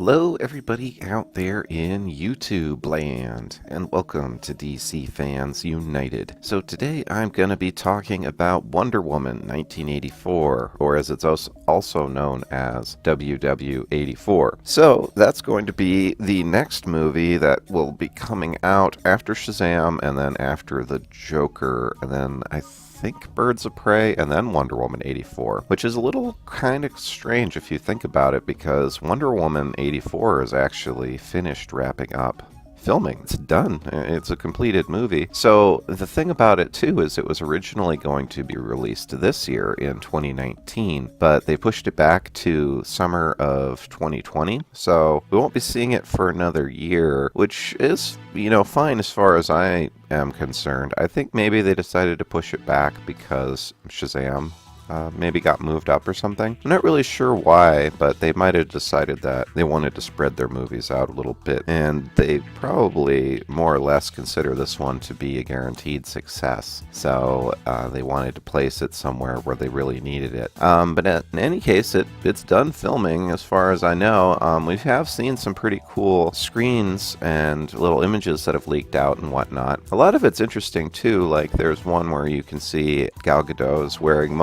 Hello, everybody out there in YouTube land, and welcome to DC Fans United. So today I'm going to be talking about Wonder Woman 1984, or as it's also known as WW84. So that's going to be the next movie that will be coming out after Shazam, and then after the Joker, and then I think Birds of Prey, and then Wonder Woman 84, which is a little kind of strange if you think about it, because Wonder Woman 84 is actually finished wrapping up filming. It's done. It's a completed movie. So the thing about it too is it was originally going to be released this year in 2019, but they pushed it back to summer of 2020. So we won't be seeing it for another year, which is, fine as far as I am concerned. I think maybe they decided to push it back because Shazam maybe got moved up or something. I'm not really sure why, but they might have decided that they wanted to spread their movies out a little bit, and they probably more or less consider this one to be a guaranteed success. So they wanted to place it somewhere where they really needed it. But in any case, it's done filming as far as I know. We have seen some pretty cool screens and little images that have leaked out and whatnot. A lot of it's interesting too, like there's one where you can see Gal Gadot is wearing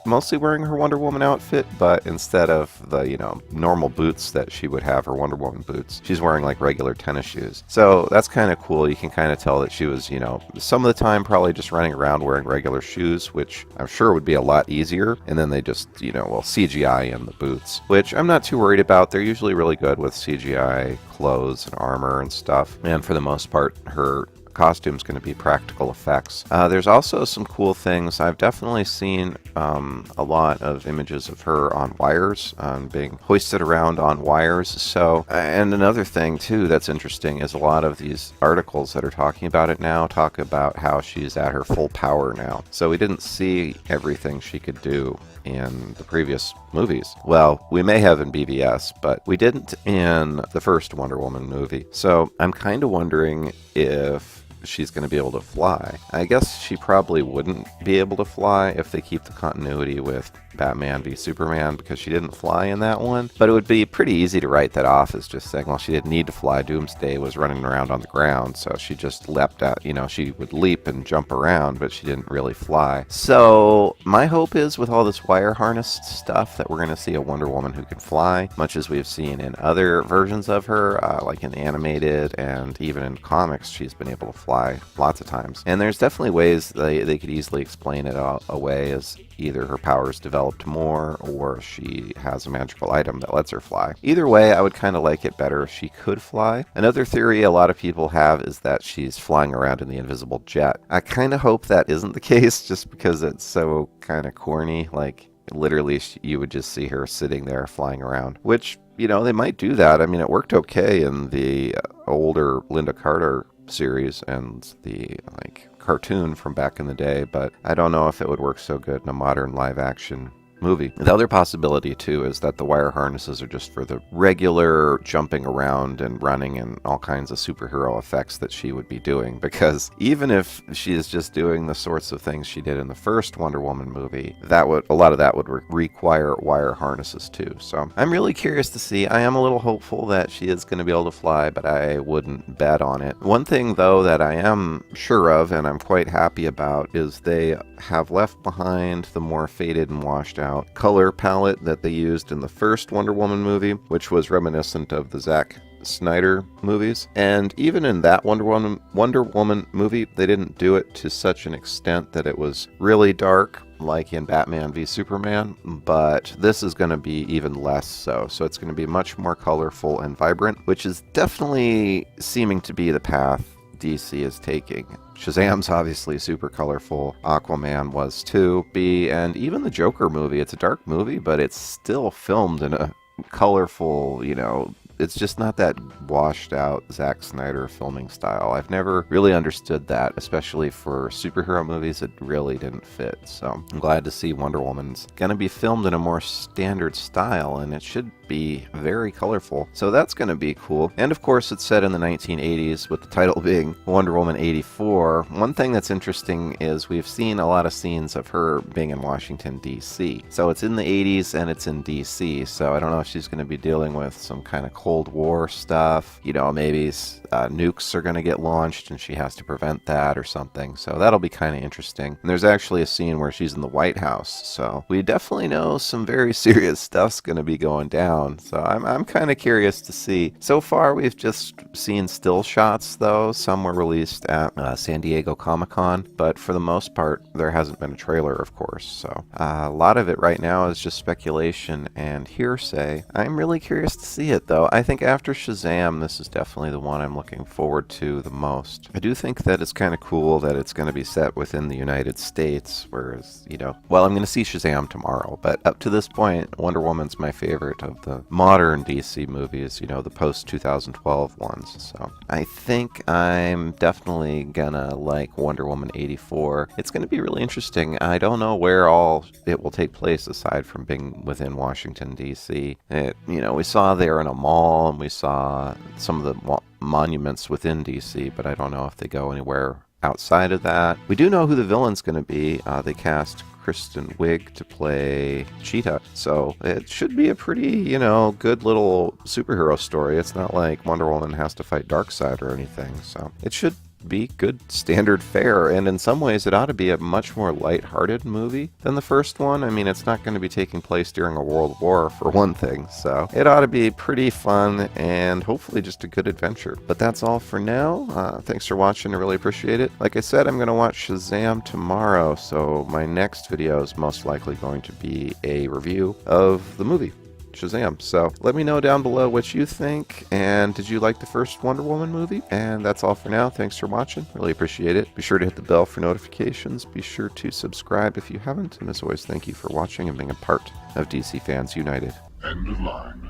mostly wearing her Wonder Woman outfit, but instead of the, normal boots that she would have, her Wonder Woman boots, she's wearing like regular tennis shoes. So that's kind of cool. You can kind of tell that she was, some of the time probably just running around wearing regular shoes, which I'm sure would be a lot easier. And then they just, CGI in the boots, which I'm not too worried about. They're usually really good with CGI clothes and armor and stuff. And for the most part, her costume's going to be practical effects. There's also some cool things. I've definitely seen a lot of images of her on wires, being hoisted around on wires. So, and another thing too that's interesting is a lot of these articles that are talking about it now talk about how she's at her full power now. So we didn't see everything she could do in the previous movies. Well, we may have in BVS, but we didn't in the first Wonder Woman movie. So I'm kind of wondering if she's going to be able to fly. I guess she probably wouldn't be able to fly if they keep the continuity with Batman v Superman, because she didn't fly in that one. But it would be pretty easy to write that off as just saying, well, she didn't need to fly. Doomsday was running around on the ground, so she just leapt out. She would leap and jump around, but she didn't really fly. So my hope is with all this wire harness stuff that we're going to see a Wonder Woman who can fly, much as we've seen in other versions of her, like in animated and even in comics, she's been able to fly lots of times. And there's definitely ways they could easily explain it away as either her powers developed more or she has a magical item that lets her fly. Either way, I would kind of like it better if she could fly. Another theory a lot of people have is that she's flying around in the invisible jet. I kind of hope that isn't the case, just because it's so kind of corny. Like, literally, you would just see her sitting there flying around, which, they might do that. I mean, it worked okay in the older Linda Carter series and the cartoon from back in the day, but I don't know if it would work so good in a modern live action movie. The other possibility too is that the wire harnesses are just for the regular jumping around and running and all kinds of superhero effects that she would be doing, because even if she is just doing the sorts of things she did in the first Wonder Woman movie, a lot of that would require wire harnesses too. So I'm really curious to see. I am a little hopeful that she is going to be able to fly, but I wouldn't bet on it. One thing though that I am sure of and I'm quite happy about is they have left behind the more faded and washed out color palette that they used in the first Wonder Woman movie, which was reminiscent of the Zack Snyder movies. And even in that Wonder Woman movie, they didn't do it to such an extent that it was really dark like in Batman v Superman, but this is going to be even less so. So it's going to be much more colorful and vibrant, which is definitely seeming to be the path DC is taking. Shazam's obviously super colorful. Aquaman was too. And even the Joker movie, it's a dark movie, but it's still filmed in a colorful, it's just not that washed out Zack Snyder filming style. I've never really understood that, especially for superhero movies. It really didn't fit. So I'm glad to see Wonder Woman's going to be filmed in a more standard style, and it should be very colorful. So that's going to be cool. And of course, it's set in the 1980s with the title being Wonder Woman 84. One thing that's interesting is we've seen a lot of scenes of her being in Washington, D.C. So it's in the 80s and it's in D.C. So I don't know if she's going to be dealing with some kind of Cold War stuff. You know, maybe nukes are going to get launched and she has to prevent that or something. So that'll be kind of interesting. And there's actually a scene where she's in the White House. So we definitely know some very serious stuff's going to be going down. So I'm kind of curious to see. So far, we've just seen still shots, though. Some were released at San Diego Comic-Con. But for the most part, there hasn't been a trailer, of course. So a lot of it right now is just speculation and hearsay. I'm really curious to see it, though. I think after Shazam, this is definitely the one I'm looking forward to the most. I do think that it's kind of cool that it's going to be set within the United States, whereas, you know, well, I'm going to see Shazam tomorrow, but up to this point, Wonder Woman's my favorite of the modern DC movies, you know, the post-2012 ones. So I think I'm definitely gonna like Wonder Woman 84. It's going to be really interesting. I don't know where all it will take place aside from being within Washington, D.C. You know, we saw there in a mall, and we saw some of the monuments within D.C., but I don't know if they go anywhere outside of that. We do know who the villain's going to be. They cast Kristen Wiig to play Cheetah, so it should be a pretty, you know, good little superhero story. It's not like Wonder Woman has to fight Darkseid or anything, so it should be good standard fare, and in some ways it ought to be a much more light-hearted movie than the first one. I mean, it's not going to be taking place during a world war, for one thing, so it ought to be pretty fun and hopefully just a good adventure. But that's all for now. Thanks for watching. I really appreciate it. Like I said, I'm going to watch Shazam tomorrow, so my next video is most likely going to be a review of the movie Shazam. So let me know down below what you think, and did you like the first Wonder Woman movie? And that's all for now. Thanks for watching. Really appreciate it. Be sure to hit the bell for notifications. Be sure to subscribe if you haven't. And as always, thank you for watching and being a part of DC Fans United. End of line.